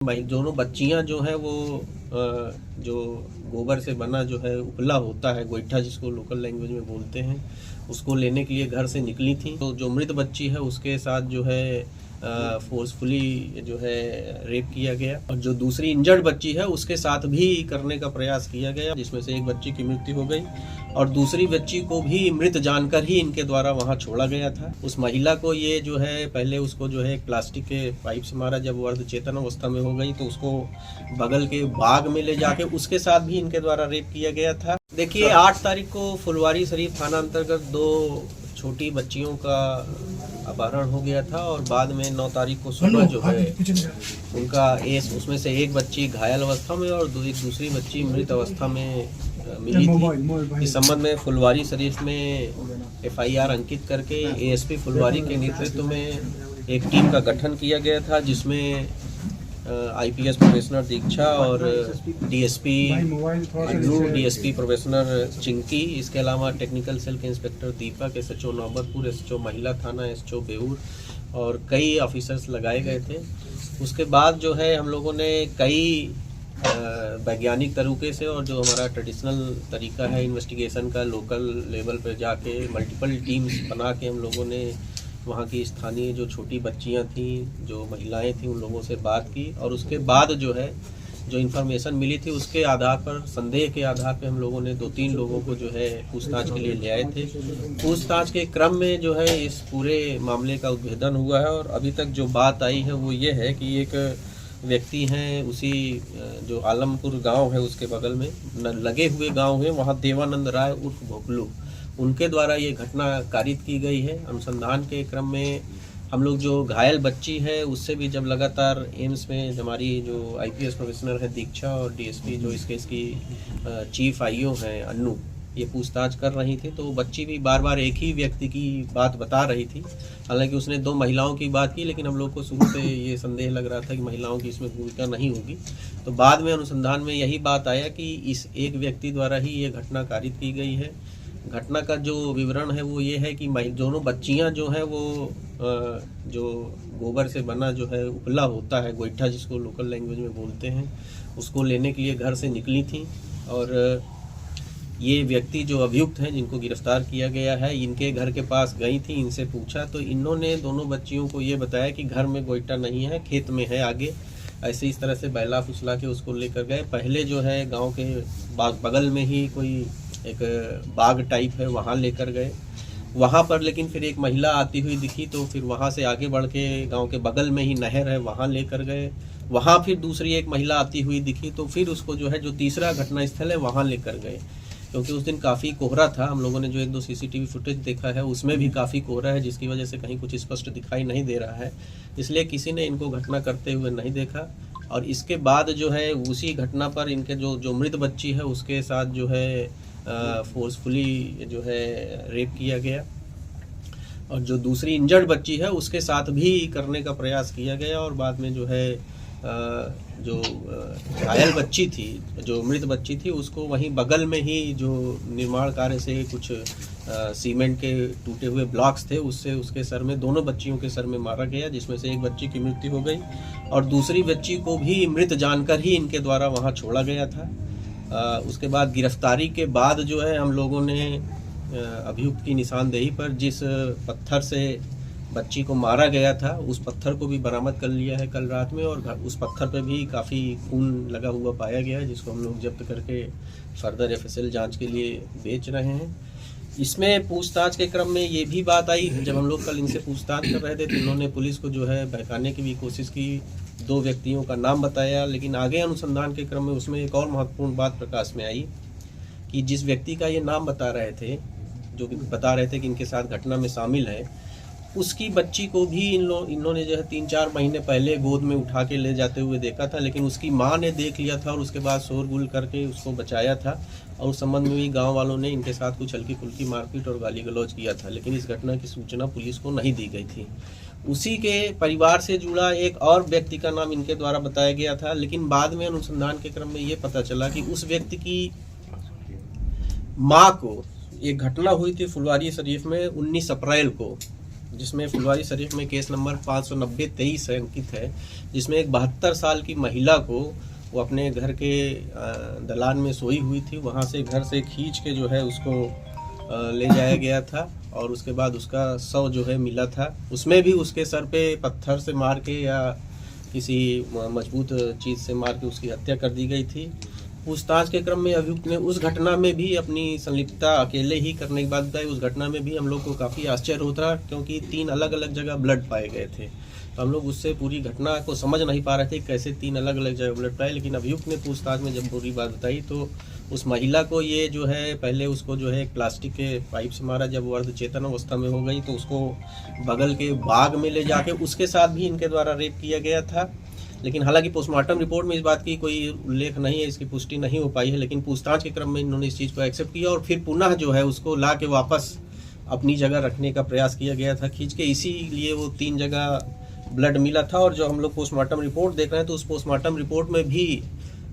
दोनों बच्चियां जो है वो जो गोबर से बना जो है उपला होता है, गोईठा जिसको लोकल लैंग्वेज में बोलते हैं, उसको लेने के लिए घर से निकली थी। तो जो मृत बच्ची है उसके साथ जो है फोर्सफुली जो है रेप किया गया, और जो दूसरी इंजर्ड बच्ची है उसके साथ भी करने का प्रयास किया गया, जिसमें से एक बच्ची की मृत्यु हो गई और दूसरी बच्ची को भी मृत जानकर ही इनके द्वारा वहां छोड़ा गया था। उस महिला को ये जो है पहले उसको जो है एक प्लास्टिक के पाइप से मारा, जब वो अर्ध चेतन अवस्था में हो गई तो उसको बगल के बाग में ले जाके उसके साथ भी इनके द्वारा रेप किया गया था। देखिए 8 तारीख को फुलवारी शरीफ थाना अंतर्गत 2 छोटी बच्चियों का अपहरण हो गया था और बाद में 9 तारीख को सुबह जो है उनका उसमें से एक बच्ची घायल अवस्था में और दूसरी बच्ची मृत अवस्था में मिली थी। इस संबंध में फुलवारी शरीफ में FIR अंकित करके ASP फुलवारी के नेतृत्व में एक टीम का गठन किया गया था, जिसमें IPS प्रोफेसर दीक्षा और DSP Annu, DSP professor Chinki, इसके अलावा टेक्निकल सेल के इंस्पेक्टर दीपक, SHO नौबतपुर, SHO महिला थाना, SHO बेऊर और कई ऑफिसर्स लगाए गए थे। उसके बाद जो है हम लोगों ने कई वैज्ञानिक तरीके से और जो हमारा ट्रेडिशनल तरीका है इन्वेस्टिगेशन का, लोकल लेवल पर जाके मल्टीपल टीम्स बना के हम लोगों ने वहाँ की स्थानीय जो छोटी बच्चियाँ थीं, जो महिलाएं थीं, उन लोगों से बात की और उसके बाद जो है जो इन्फॉर्मेशन मिली थी उसके आधार पर, संदेह के आधार पर हम लोगों ने 2-3 लोगों को जो है पूछताछ के लिए ले आए थे। पूछताछ के क्रम में जो है इस पूरे मामले का उद्भेदन हुआ है और अभी तक जो बात आई है वो ये है कि एक व्यक्ति हैं, उसी जो आलमपुर गांव है उसके बगल में लगे हुए गांव है, वहाँ देवानंद राय उर्फ भोकलू, उनके द्वारा ये घटना कारित की गई है। अनुसंधान के क्रम में हम लोग जो घायल बच्ची है उससे भी जब लगातार एम्स में हमारी जो IPS प्रोफेसर है दीक्षा और DSP जो इस केस की चीफ IO हैं अन्नू, ये पूछताछ कर रही थी, तो बच्ची भी बार बार एक ही व्यक्ति की बात बता रही थी। हालांकि उसने 2 महिलाओं की बात की, लेकिन हम लोग को शुरू से ये संदेह लग रहा था कि महिलाओं की इसमें भूमिका नहीं होगी। तो बाद में अनुसंधान में यही बात आया कि इस एक व्यक्ति द्वारा ही ये घटना कारित की गई है। घटना का जो विवरण है वो ये है कि दोनों बच्चियां जो है वो जो गोबर से बना जो है उपला होता है, गोईठा जिसको लोकल लैंग्वेज में बोलते हैं, उसको लेने के लिए घर से निकली थी और ये व्यक्ति जो अभियुक्त हैं जिनको गिरफ्तार किया गया है, इनके घर के पास गई थी, इनसे पूछा तो इन्होंने दोनों बच्चियों को ये बताया कि घर में गोईठा नहीं है, खेत में है आगे। ऐसे इस तरह से बहला फुसला के उसको लेकर गए। पहले जो है गांव के बगल में ही कोई एक बाग टाइप है, वहाँ लेकर गए। वहाँ पर लेकिन फिर एक महिला आती हुई दिखी, तो फिर वहाँ से आगे बढ़ के गाँव के बगल में ही नहर है, वहाँ लेकर गए। वहाँ फिर दूसरी एक महिला आती हुई दिखी, तो फिर उसको जो है जो तीसरा घटना स्थल है वहाँ लेकर गए। क्योंकि उस दिन काफ़ी कोहरा था, हम लोगों ने जो 1-2 CCTV फुटेज देखा है उसमें भी काफ़ी कोहरा है, जिसकी वजह से कहीं कुछ स्पष्ट दिखाई नहीं दे रहा है, इसलिए किसी ने इनको घटना करते हुए नहीं देखा। और इसके बाद जो है उसी घटना पर इनके जो मृत बच्ची है उसके साथ जो है फोर्सफुली जो है रेप किया गया और जो दूसरी इंजर्ड बच्ची है उसके साथ भी करने का प्रयास किया गया और बाद में जो है जो घायल बच्ची थी, जो मृत बच्ची थी, उसको वहीं बगल में ही जो निर्माण कार्य से कुछ सीमेंट के टूटे हुए ब्लॉक्स थे उससे उसके सर में, दोनों बच्चियों के सर में मारा गया, जिसमें से एक बच्ची की मृत्यु हो गई और दूसरी बच्ची को भी मृत जानकर ही इनके द्वारा वहां छोड़ा गया था। उसके बाद गिरफ्तारी के बाद जो है हम लोगों ने अभियुक्त की निशानदेही पर जिस पत्थर से बच्ची को मारा गया था उस पत्थर को भी बरामद कर लिया है कल रात में, और उस पत्थर पे भी काफ़ी खून लगा हुआ पाया गया है, जिसको हम लोग जब्त करके फर्दर FSL जांच के लिए बेच रहे हैं। इसमें पूछताछ के क्रम में ये भी बात आई, जब हम लोग कल इनसे पूछताछ कर रहे थे तो इन्होंने पुलिस को जो है बहकाने की भी कोशिश की, 2 व्यक्तियों का नाम बताया, लेकिन आगे अनुसंधान के क्रम में उसमें एक और महत्वपूर्ण बात प्रकाश में आई कि जिस व्यक्ति का ये नाम बता रहे थे, जो बता रहे थे कि इनके साथ घटना में शामिल है, उसकी बच्ची को भी इन्होंने जो है 3-4 महीने पहले गोद में उठा के ले जाते हुए देखा था, लेकिन उसकी माँ ने देख लिया था और उसके बाद शोरगुल करके उसको बचाया था और उस संबंध में भी गांव वालों ने इनके साथ कुछ हल्की फुल्की मारपीट और गाली गलौज किया था, लेकिन इस घटना की सूचना पुलिस को नहीं दी गई थी। उसी के परिवार से जुड़ा एक और व्यक्ति का नाम इनके द्वारा बताया गया था, लेकिन बाद में अनुसंधान के क्रम में ये पता चला कि उस व्यक्ति की माँ को, एक घटना हुई थी फुलवारी शरीफ में 19 अप्रैल को, जिसमें फुलवारी शरीफ में केस नंबर 590-23 अंकित है, जिसमें एक 72 साल की महिला को वो अपने घर के दलान में सोई हुई थी, वहाँ से घर से खींच के जो है उसको ले जाया गया था और उसके बाद उसका शव जो है मिला था। उसमें भी उसके सर पे पत्थर से मार के या किसी मजबूत चीज़ से मार के उसकी हत्या कर दी गई थी। पूछताछ के क्रम में अभियुक्त ने उस घटना में भी अपनी संलिप्तता अकेले ही करने की बात बताई। उस घटना में भी हम लोग को काफ़ी आश्चर्य होता क्योंकि 3 अलग अलग जगह ब्लड पाए गए थे। तो हम लोग उससे पूरी घटना को समझ नहीं पा रहे थे कैसे 3 अलग अलग जगह ब्लड पाए, लेकिन अभियुक्त ने पूछताछ में जब पूरी बात बताई तो उस महिला को ये जो है पहले उसको जो है प्लास्टिक के पाइप से मारा, जब वो अर्धचेतन अवस्था में हो गई तो उसको बगल के बाग में ले जाके उसके साथ भी इनके द्वारा रेप किया गया था। लेकिन हालांकि पोस्टमार्टम रिपोर्ट में इस बात की कोई उल्लेख नहीं है, इसकी पुष्टि नहीं हो पाई है, लेकिन पूछताछ के क्रम में इन्होंने इस चीज़ को एक्सेप्ट किया और फिर पुनः जो है उसको ला के वापस अपनी जगह रखने का प्रयास किया गया था खींच के, इसीलिए वो 3 जगह ब्लड मिला था। और जो हम लोग पोस्टमार्टम रिपोर्ट देख रहे हैं तो उस पोस्टमार्टम रिपोर्ट में भी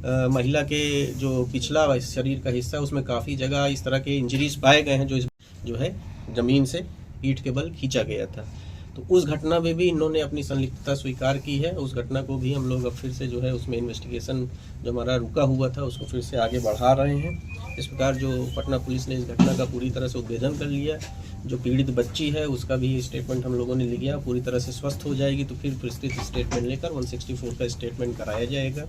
महिला के जो पिछला शरीर का हिस्सा है उसमें काफ़ी जगह इस तरह के इंजरीज पाए गए हैं जो है ज़मीन से पीठ के बल खींचा गया था। तो उस घटना में भी इन्होंने अपनी संलिप्तता स्वीकार की है। उस घटना को भी हम लोग अब फिर से जो है उसमें इन्वेस्टिगेशन जो हमारा रुका हुआ था उसको फिर से आगे बढ़ा रहे हैं। इस प्रकार जो पटना पुलिस ने इस घटना का पूरी तरह से उद्भेदन कर लिया। जो पीड़ित बच्ची है उसका भी स्टेटमेंट हम लोगों ने लिया, पूरी तरह से स्वस्थ हो जाएगी तो फिर विस्तृत स्टेटमेंट लेकर 164 का स्टेटमेंट कराया जाएगा।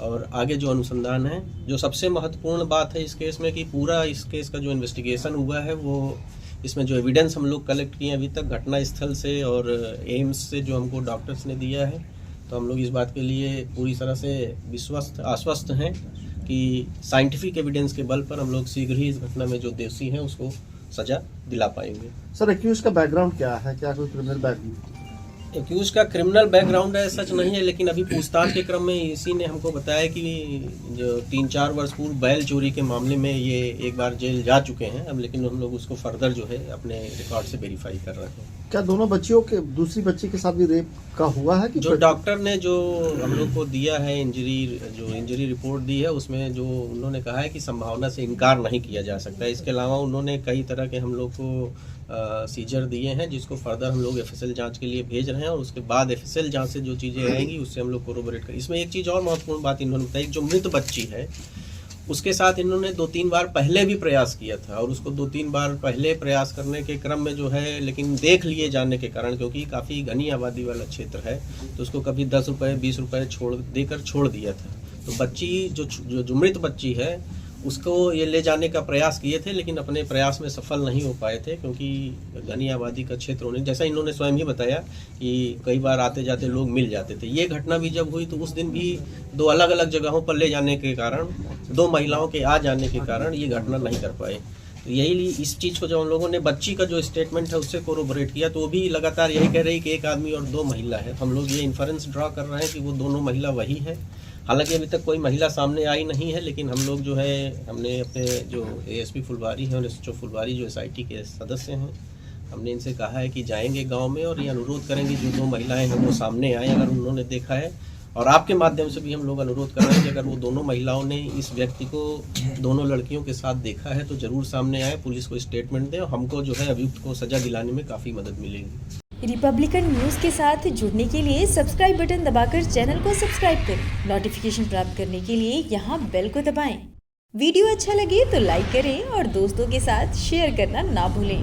और आगे जो अनुसंधान है, जो सबसे महत्वपूर्ण बात है इस केस में कि पूरा इस केस का जो इन्वेस्टिगेशन हुआ है वो इसमें जो एविडेंस हम लोग कलेक्ट किए अभी तक घटना स्थल से और एम्स से जो हमको डॉक्टर्स ने दिया है, तो हम लोग इस बात के लिए पूरी तरह से आश्वस्त हैं कि साइंटिफिक एविडेंस के बल पर हम लोग शीघ्र ही इस घटना में जो दोषी हैं उसको सजा दिला पाएंगे। सर, एक्यूज का बैकग्राउंड क्या है? क्या कोई क्रिमिनल बैकग्राउंड? एक्यूज का क्रिमिनल बैकग्राउंड है सच नहीं है, लेकिन अभी पूछताछ के क्रम में इसी ने हमको बताया कि जो 3-4 वर्ष पूर्व बैल चोरी के मामले में ये एक बार जेल जा चुके हैं अब, लेकिन हम लोग उसको फर्दर जो है अपने रिकॉर्ड से वेरीफाई कर रहे हैं। क्या दोनों बच्चियों के दूसरी बच्ची के साथ भी रेप का हुआ है कि जो डॉक्टर ने जो हम लोग को दिया है इंजरी रिपोर्ट दी है उसमें जो उन्होंने कहा है कि संभावना से इनकार नहीं किया जा सकता। इसके अलावा उन्होंने कई तरह के हम लोग को सीजर दिए हैं जिसको फर्दर हम लोग एफएसएल जांच के लिए भेज रहे हैं और उसके बाद एफएसएल जांच से जो चीज़ें आएंगी उससे हम लोग कोरोबोरेट करें। इसमें एक चीज़ और महत्वपूर्ण बात इन्होंने बताई, जो मृत बच्ची है उसके साथ इन्होंने 2-3 बार पहले भी प्रयास किया था और उसको 2-3 बार पहले प्रयास करने के क्रम में जो है लेकिन देख लिए जाने के कारण, क्योंकि काफ़ी घनी आबादी वाला क्षेत्र है तो उसको कभी 10 रुपये 20 रुपये छोड़ दिया था। तो बच्ची जो मृत बच्ची है उसको ये ले जाने का प्रयास किए थे लेकिन अपने प्रयास में सफल नहीं हो पाए थे क्योंकि घनी आबादी का क्षेत्र होने, जैसा इन्होंने स्वयं ही बताया कि कई बार आते जाते लोग मिल जाते थे। ये घटना भी जब हुई तो उस दिन भी 2 अलग अलग जगहों पर ले जाने के कारण 2 महिलाओं के आ जाने के कारण ये घटना नहीं कर पाए। तो यही इस चीज़ को जब हम लोगों ने बच्ची का जो स्टेटमेंट है उससे कोरोबोरेट किया तो वो भी लगातार यही कह रही कि एक आदमी और 2 महिला है। हम लोग ये इन्फरेंस ड्रॉ कर रहे हैं कि वो दोनों महिला वही है। हालांकि अभी तक कोई महिला सामने आई नहीं है, लेकिन हम लोग जो है हमने अपने जो एएसपी फुलवारी हैं और एसएचओ फुलवारी जो एसआईटी के सदस्य हैं हमने इनसे कहा है कि जाएंगे गांव में और ये अनुरोध करेंगे जो 2 महिलाएं हैं वो सामने आए अगर उन्होंने देखा है। और आपके माध्यम से भी हम लोग अनुरोध कर रहे हैं कि अगर वो दोनों महिलाओं ने इस व्यक्ति को दोनों लड़कियों के साथ देखा है तो जरूर सामने आए, पुलिस को स्टेटमेंट दें और हमको जो है अभियुक्त को सजा दिलाने में काफ़ी मदद मिलेगी। रिपब्लिकन न्यूज़ के साथ जुड़ने के लिए सब्सक्राइब बटन दबाकर चैनल को सब्सक्राइब करें। नोटिफिकेशन प्राप्त करने के लिए यहाँ बेल को दबाएं। वीडियो अच्छा लगे तो लाइक करें और दोस्तों के साथ शेयर करना ना भूलें।